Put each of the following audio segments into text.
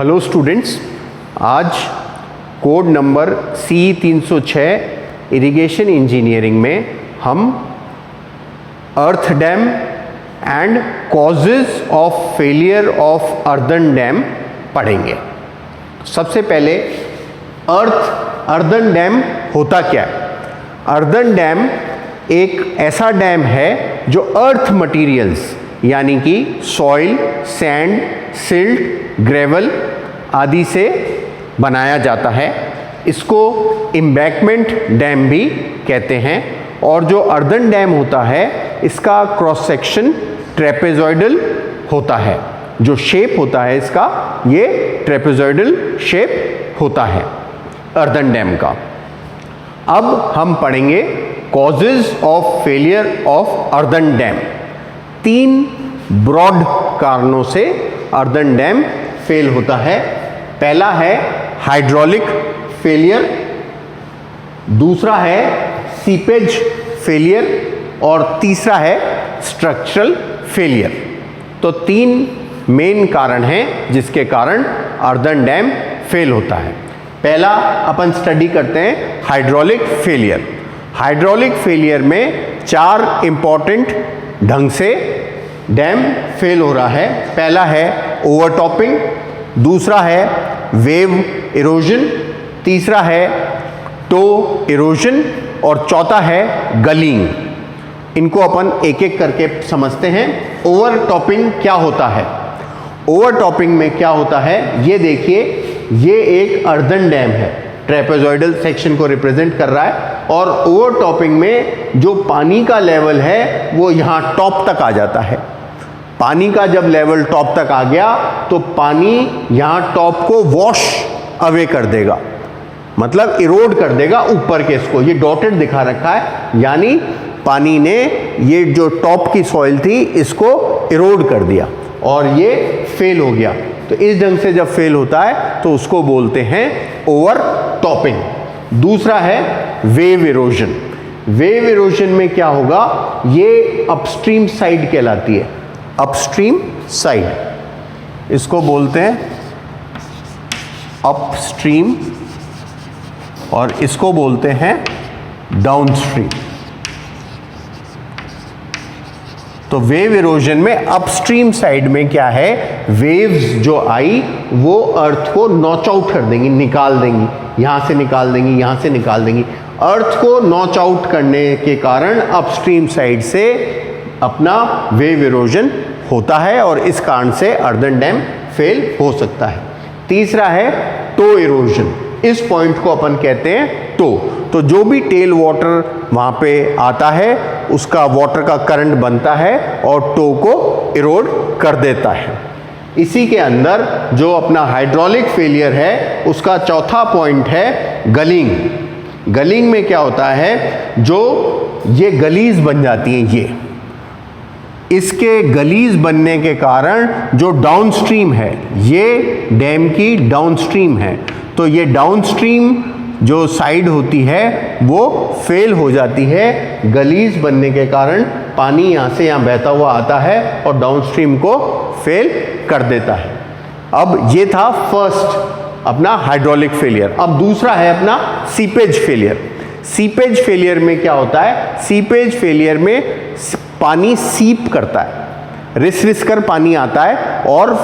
Hello students, आज code number C306 irrigation engineering में हम earth dam and causes of failure of earthen dam पढ़ेंगे। सबसे पहले अर्दन डैम होता क्या है? अर्दन डैम एक ऐसा डैम है जो अर्थ मटेरियल्स यानी कि सॉइल, सैंड, सिल्ट, ग्रेवल आदि से बनाया जाता है। इसको एम्बैंकमेंट डैम भी कहते हैं। और जो अर्दन डैम होता है इसका क्रॉस सेक्शन ट्रेपेजॉइडल होता है। जो शेप होता है इसका, ये ट्रेपेजॉइडल शेप होता है अर्दन डैम का। अब हम पढ़ेंगे causes of failure of earthen dam. 3 broad कारणों से अर्दन डैम फेल होता है। पहला है हाइड्रोलिक फेलियर, दूसरा है सीपेज फेलियर और तीसरा है स्ट्रक्चरल फेलियर। तो 3 मेन कारण हैं जिसके कारण अर्दन डैम फेल होता है। पहला अपन स्टडी करते हैं हाइड्रोलिक फेलियर। हाइड्रोलिक फेलियर में 4 इंपॉर्टेंट ढंग से डैम फेल हो रहा है। पहला है ओवरटॉपिंग, दूसरा है वेव इरोजन, तीसरा है टो इरोजन और चौथा है गलिंग। इनको अपन एक एक करके समझते हैं। ओवरटॉपिंग क्या होता है? ओवरटॉपिंग में क्या होता है, ये देखिए, ये एक अर्दन डैम है, ट्रेपेजॉइडल सेक्शन को रिप्रेजेंट कर रहा है। और ओवरटॉपिंग में जो पानी का लेवल है वो यहाँ टॉप तक आ जाता है। पानी का जब लेवल टॉप तक आ गया तो पानी यहाँ टॉप को वॉश अवे कर देगा, मतलब इरोड कर देगा ऊपर के इसको। ये डॉटेड दिखा रखा है, यानी पानी ने ये जो टॉप की सॉइल थी इसको इरोड कर दिया और ये फेल हो गया। तो इस ढंग से जब फेल होता है तो उसको बोलते हैं ओवरटॉपिंग। दूसरा है वेव इरोजन। वेव इरोजन में क्या होगा, ये अपस्ट्रीम साइड कहलाती है, अपस्ट्रीम साइड, इसको बोलते हैं अपस्ट्रीम और इसको बोलते हैं डाउनस्ट्रीम। तो वेव इरोजन में अपस्ट्रीम साइड में क्या है, वेव्स जो आई वो अर्थ को नॉच आउट कर देंगी, निकाल देंगी, यहां से निकाल देंगी, यहां से निकाल देंगी। अर्थ को नॉच आउट करने के कारण अपस्ट्रीम साइड से अपना वेव इरोजन होता है और इस कारण से अर्दन डैम फेल हो सकता है। तीसरा है टो इरोजन। इस पॉइंट को अपन कहते हैं टो। तो जो भी टेल वाटर वहाँ पे आता है उसका वाटर का करंट बनता है और टो को इरोड कर देता है। इसी के अंदर जो अपना हाइड्रोलिक फेलियर है उसका चौथा पॉइंट है गलिंग। गलिंग में क्या होता है, जो ये गलीज बन जाती हैं, ये इसके गलीज बनने के कारण जो डाउनस्ट्रीम है, ये डैम की डाउनस्ट्रीम है, तो ये डाउनस्ट्रीम जो साइड होती है वो फेल हो जाती है। गलीज बनने के कारण पानी यहाँ से यहाँ बहता हुआ आता है और डाउनस्ट्रीम को फेल कर देता है। अब ये था फर्स्ट अपना हाइड्रोलिक फेलियर। अब दूसरा है अपना सीपेज फेलियर। सीपेज फेलियर में क्या होता है, सीपेज फेलियर में पानी सीप करता है, रिस कर पानी आता है और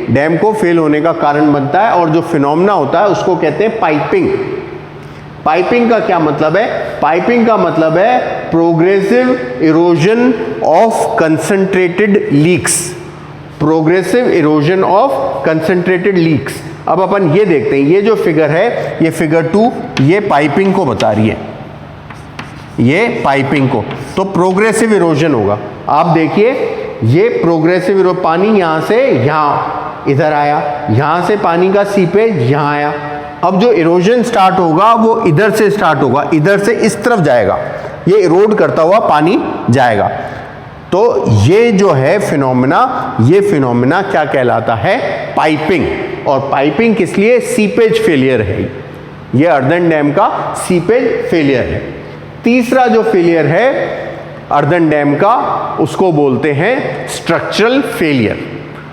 डैम को फेल होने का कारण बनता है। और जो फिनोमेना होता है उसको कहते हैं पाइपिंग। पाइपिंग का क्या मतलब है? पाइपिंग का मतलब है progressive erosion of concentrated leaks. Progressive erosion of concentrated leaks. अब अपन ये देखते हैं, ये जो फिगर है, ये फिगर 2, ये पाइपिंग को बता रही है, ये पाइपिंग को। तो प्रोग्रेसिव इरोजन होगा। आप देखिए, ये प्रोग्रेसिव पानी यहाँ से यहाँ इधर आया, यहाँ से पानी का सीपेज यहाँ आया। अब जो इरोजन स्टार्ट होगा वो इधर से स्टार्ट होगा, इधर से इस तरफ जाएगा, ये इरोड करता हुआ पानी जाएगा। तो ये जो है फिनोमेना, ये फिनोमेना क्या कहलाता है, पाइपिंग। और पाइपिंग किस लिए, सीपेज फेलियर है, ये अर्दन डैम का सीपेज फेलियर है। तीसरा जो फेलियर है अर्दन डैम का उसको बोलते हैं स्ट्रक्चरल फेलियर।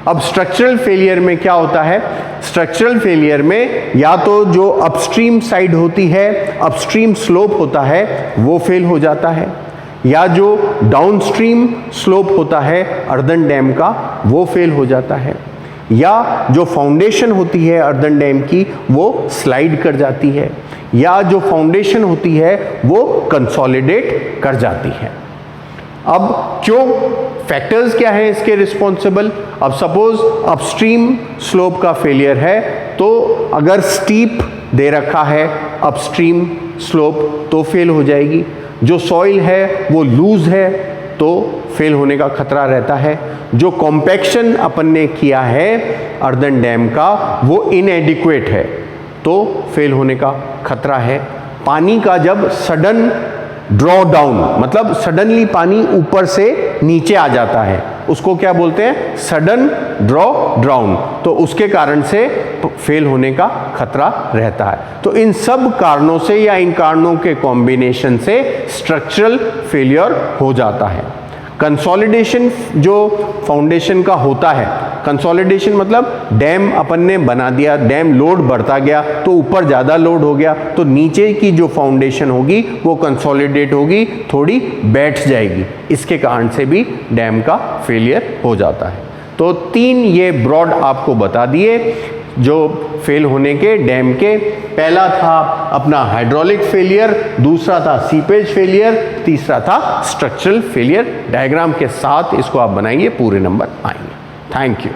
अब स्ट्रक्चरल फेलियर में क्या होता है, स्ट्रक्चरल फेलियर में या तो जो अपस्ट्रीम साइड होती है, अपस्ट्रीम स्लोप होता है वो फेल हो जाता है, या जो डाउनस्ट्रीम स्लोप होता है अर्दन डैम का वो फेल हो जाता है, या जो फाउंडेशन होती है अर्दन डैम की वो स्लाइड कर जाती है, या जो फाउंडेशन होती है वो कंसोलिडेट कर जाती है। अब क्यों, फैक्टर्स क्या है इसके रिस्पॉन्सिबल। अब सपोज अपस्ट्रीम स्लोप का फेलियर है तो अगर स्टीप दे रखा है अपस्ट्रीम स्लोप तो फेल हो जाएगी, जो सॉइल है वो लूज है तो फेल होने का खतरा रहता है, जो कॉम्पैक्शन अपन ने किया है अर्दन डैम का वो इनएडिक्वेट है तो फेल होने का खतरा है, पानी का जब सडन ड्रॉ डाउन मतलब सडनली पानी ऊपर से नीचे आ जाता है उसको क्या बोलते हैं, सडन ड्रॉ डाउन, तो उसके कारण से फेल होने का खतरा रहता है। तो इन सब कारणों से या इन कारणों के कॉम्बिनेशन से स्ट्रक्चरल फेलियर हो जाता है। कंसोलिडेशन जो फाउंडेशन का होता है, कंसोलिडेशन मतलब डैम अपन ने बना दिया, डैम लोड बढ़ता गया तो ऊपर ज़्यादा लोड हो गया तो नीचे की जो फाउंडेशन होगी वो कंसोलिडेट होगी, थोड़ी बैठ जाएगी, इसके कारण से भी डैम का फेलियर हो जाता है। तो 3 ये ब्रॉड आपको बता दिए जो फेल होने के डैम के। पहला था अपना हाइड्रोलिक फेलियर, दूसरा था सीपेज फेलियर, तीसरा था स्ट्रक्चरल फेलियर। डायग्राम के साथ इसको आप बनाइए, पूरे नंबर आएंगे। Thank you.